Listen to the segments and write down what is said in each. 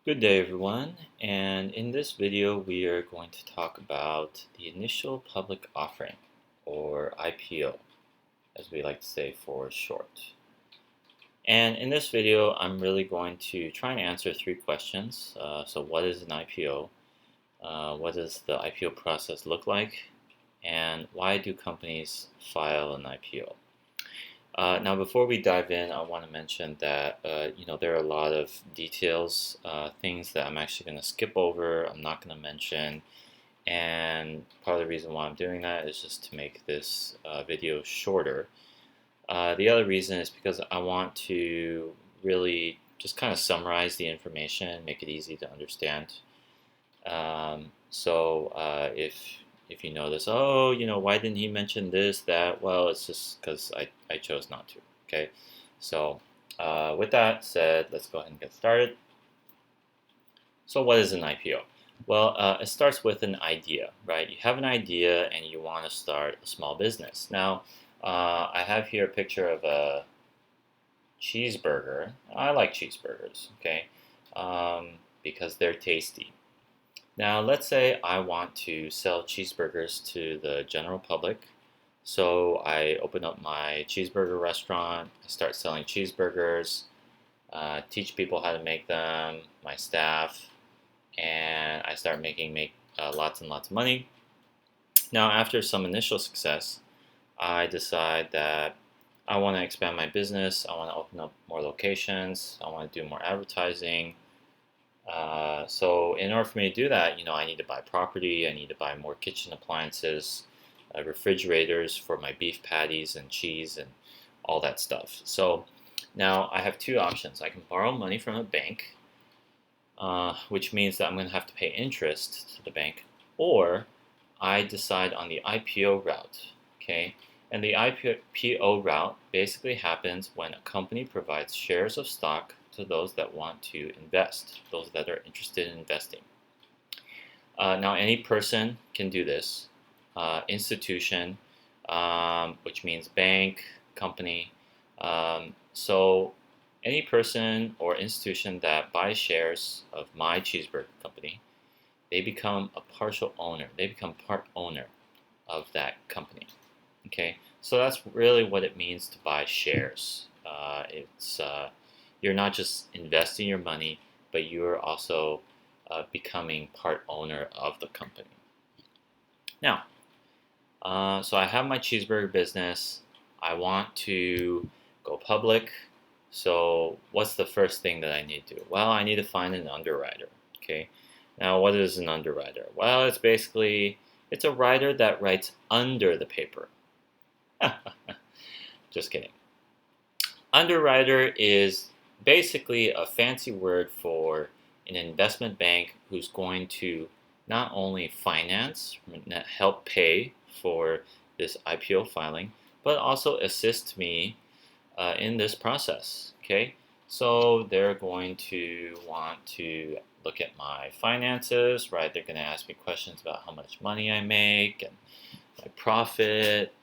Good day everyone, and in this video we are going to talk about the initial public offering, or IPO, as we like to say for short. And in this video I'm really going to try and answer three questions. So what is an IPO? What does the IPO process look like? And why do companies file an IPO? Now, before we dive in, I want to mention that there are a lot of details, things that I'm actually going to skip over. I'm not going to mention, and part of the reason why I'm doing that is just to make this video shorter. The other reason is because I want to really just kind of summarize the information, make it easy to understand. If you notice, why didn't he mention this, that? Well, it's just because I chose not to. Okay, so with that said, let's go ahead and get started. So what is an IPO? Well, it starts with an idea, right? You have an idea and you want to start a small business. Now, I have here a picture of a cheeseburger. I like cheeseburgers, okay, because they're tasty. Now, let's say I want to sell cheeseburgers to the general public. So I open up my cheeseburger restaurant, I start selling cheeseburgers, teach people how to make them, my staff, and I start making lots and lots of money. Now, after some initial success, I decide that I want to expand my business, I want to open up more locations, I want to do more advertising. So in order for me to do that, I need to buy property, I need to buy more kitchen appliances, refrigerators for my beef patties and cheese and all that stuff. So now I have two options. I can borrow money from a bank, which means that I'm going to have to pay interest to the bank, or I decide on the IPO route, okay? And the IPO route basically happens when a company provides shares of stock to those that want to invest, those that are interested in investing. Now, any person can do this. Institution, which means bank, company. So any person or institution that buys shares of my cheeseburger company, they become a partial owner. They become part owner of that company. Okay, so that's really what it means to buy shares. You're not just investing your money, but you're also becoming part owner of the company. Now, so I have my cheeseburger business. I want to go public. So what's the first thing that I need to do? Well, I need to find an underwriter. Okay. Now, what is an underwriter? Well, it's a writer that writes under the paper. Just kidding. Underwriter is basically a fancy word for an investment bank who's going to not only finance, help pay for this IPO filing, but also assist me in this process. Okay, so they're going to want to look at my finances, right? They're going to ask me questions about how much money I make and my profit,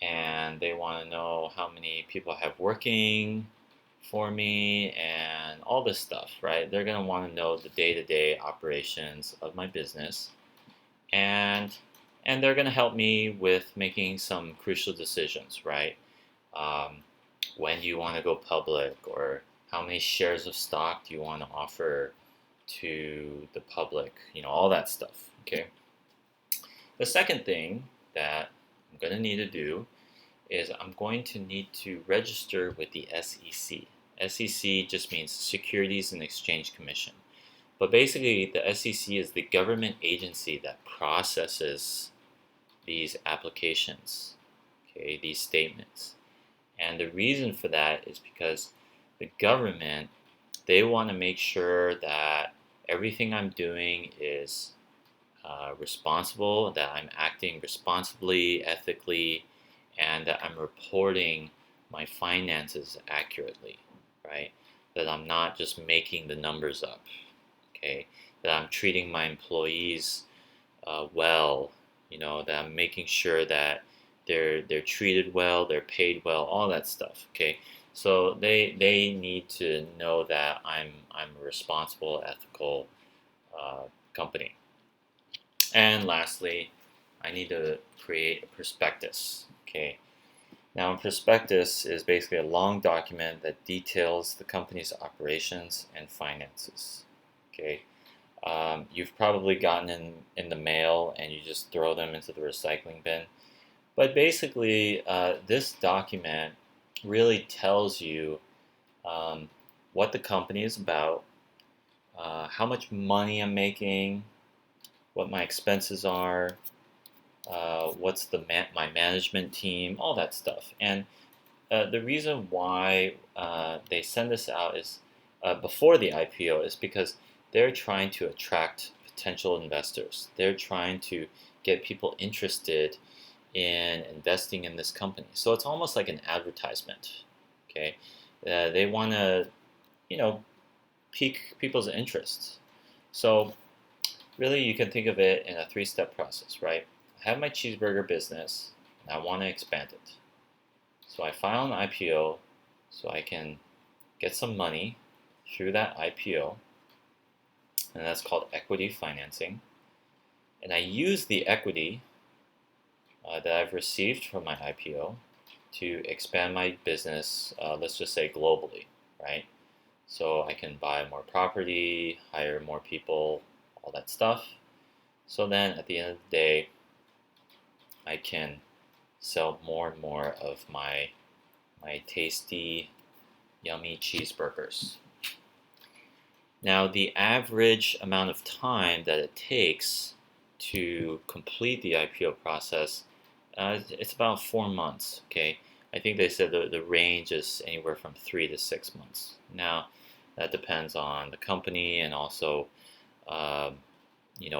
and they want to know how many people I have working for me and all this stuff, right? They're going to want to know the day-to-day operations of my business, and they're going to help me with making some crucial decisions, right? When do you want to go public, or how many shares of stock do you want to offer to the public? All that stuff. Okay. The second thing that I'm going to need to do is I'm going to need to register with the SEC. SEC just means Securities and Exchange Commission. But basically, the SEC is the government agency that processes these applications, okay, these statements. And the reason for that is because the government, they want to make sure that everything I'm doing is responsible, that I'm acting responsibly, ethically, and that I'm reporting my finances accurately, right? That I'm not just making the numbers up, okay? That I'm treating my employees well, that I'm making sure that they're treated well, they're paid well, all that stuff, okay? So they need to know that I'm a responsible, ethical company. And lastly, I need to create a prospectus. Okay. Now, a prospectus is basically a long document that details the company's operations and finances. Okay. You've probably gotten in the mail and you just throw them into the recycling bin. But basically, this document really tells you what the company is about, how much money I'm making, what my expenses are, what's my management team, all that stuff. And the reason why they send this out is before the IPO is because they're trying to attract potential investors. They're trying to get people interested in investing in this company. So it's almost like an advertisement. Okay, they want to, pique people's interest. So really, you can think of it in a three-step process, right? I have my cheeseburger business, and I want to expand it. So I file an IPO so I can get some money through that IPO, and that's called equity financing. And I use the equity that I've received from my IPO to expand my business, let's just say globally, right? So I can buy more property, hire more people, all that stuff. So then at the end of the day, I can sell more and more of my tasty, yummy cheeseburgers. Now, the average amount of time that it takes to complete the IPO process, it's about 4 months. Okay, I think they said the range is anywhere from 3 to 6 months. Now, that depends on the company and also,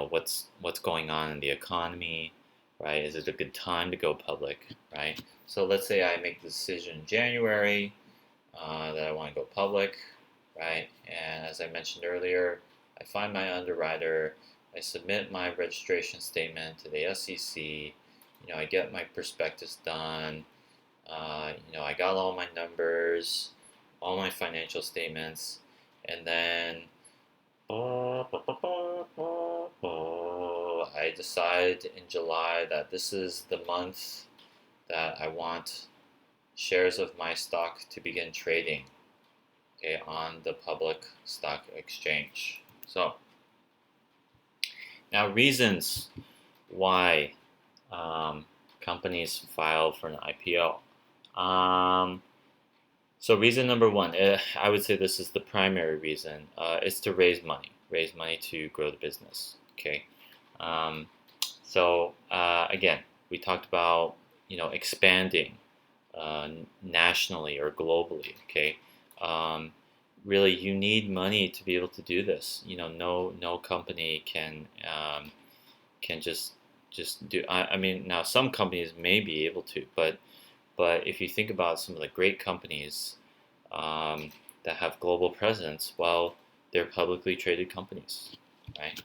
what's going on in the economy, right? Is it a good time to go public, right? So let's say I make the decision in January that I want to go public, right? And as I mentioned earlier, I find my underwriter, I submit my registration statement to the SEC, I get my prospectus done, I got all my numbers, all my financial statements, and then I decide in July that this is the month that I want shares of my stock to begin trading, okay, on the public stock exchange. So now reasons why companies file for an IPO. So reason number one, I would say this is the primary reason, is to raise money to grow the business. Okay, so again, we talked about expanding nationally or globally. Okay, really, you need money to be able to do this. No company can just do. I mean, now some companies may be able to, but if you think about some of the great companies that have global presence, well, they're publicly traded companies, right?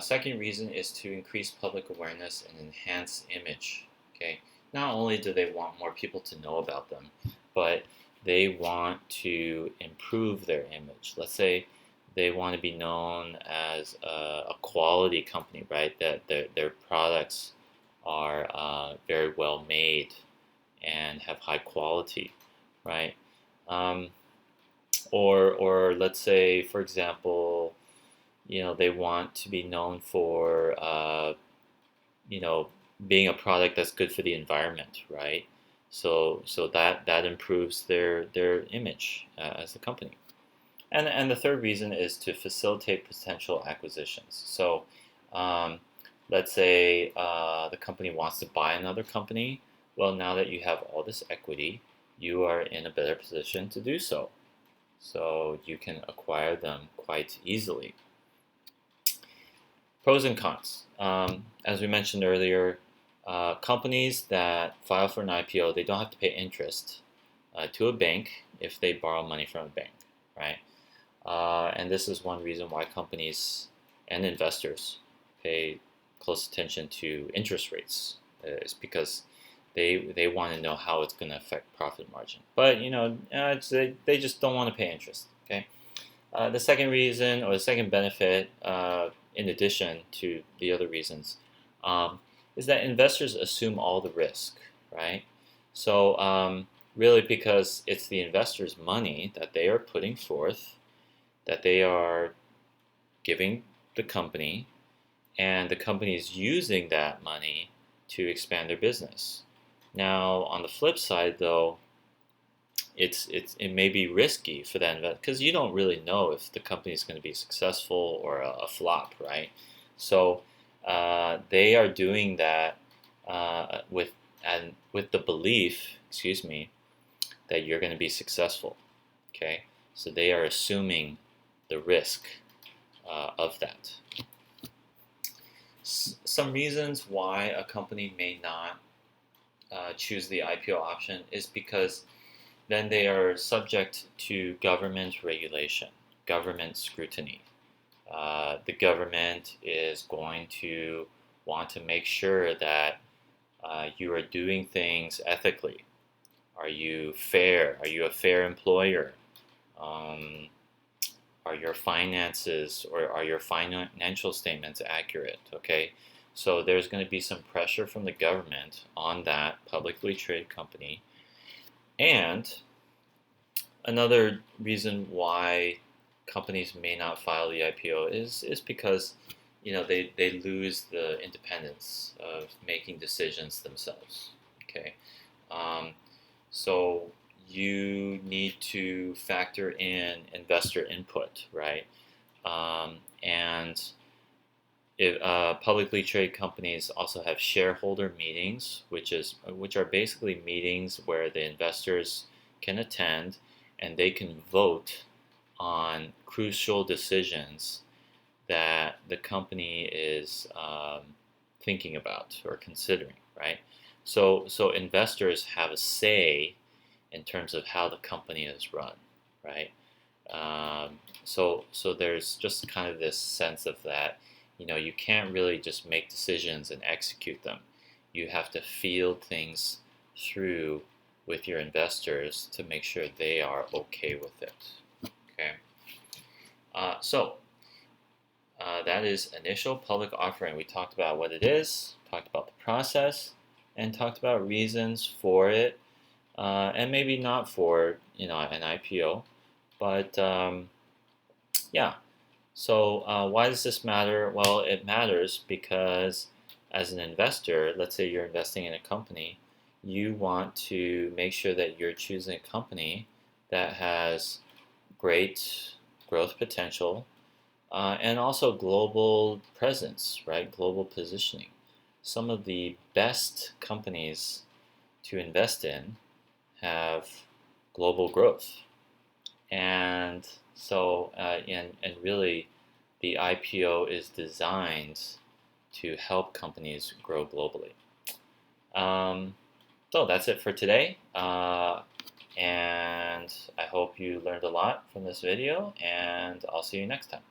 Second reason is to increase public awareness and enhance image. Okay, not only do they want more people to know about them, but they want to improve their image. Let's say they want to be known as a quality company, right? That their products are very well made and have high quality, right? Or let's say, for example, they want to be known for being a product that's good for the environment, right? So that improves their image as a company. And the third reason is to facilitate potential acquisitions. So let's say the company wants to buy another company. Well, now that you have all this equity, you are in a better position to do so. So you can acquire them quite easily. Pros and cons. As we mentioned earlier, companies that file for an IPO, they don't have to pay interest to a bank if they borrow money from a bank, right? And this is one reason why companies and investors pay close attention to interest rates. Is because they want to know how it's going to affect profit margin. But they just don't want to pay interest. Okay. The second reason, or the second benefit, in addition to the other reasons, is that investors assume all the risk, right? So really, because it's the investors' money that they are putting forth, that they are giving the company, and the company is using that money to expand their business. Now, on the flip side, though, it may be risky for that investor because you don't really know if the company is going to be successful or a flop, right? So they are doing that with the belief, that you're going to be successful. Okay, so they are assuming the risk of that. Some reasons why a company may not choose the IPO option is because then they are subject to government regulation, government scrutiny. The government is going to want to make sure that you are doing things ethically. Are you fair? Are you a fair employer? Are your finances or are your financial statements accurate? Okay, so there's going to be some pressure from the government on that publicly traded company. And another reason why companies may not file the IPO is because they lose the independence of making decisions themselves. Okay, so you need to factor in investor input, right? And publicly traded companies also have shareholder meetings, which are basically meetings where the investors can attend and they can vote on crucial decisions that the company is thinking about or considering, right? So investors have a say in terms of how the company is run, right? So there's just kind of this sense of that, you can't really just make decisions and execute them. You have to field things through with your investors to make sure they are okay with it. Okay. So that is initial public offering. We talked about what it is, talked about the process, and talked about reasons for it, and maybe not for an IPO, but yeah. So why does this matter? Well, it matters because as an investor, let's say you're investing in a company, you want to make sure that you're choosing a company that has great growth potential and also global presence, right? Global positioning. Some of the best companies to invest in have global growth. And so, and really, the IPO is designed to help companies grow globally. So that's it for today. And I hope you learned a lot from this video, and I'll see you next time.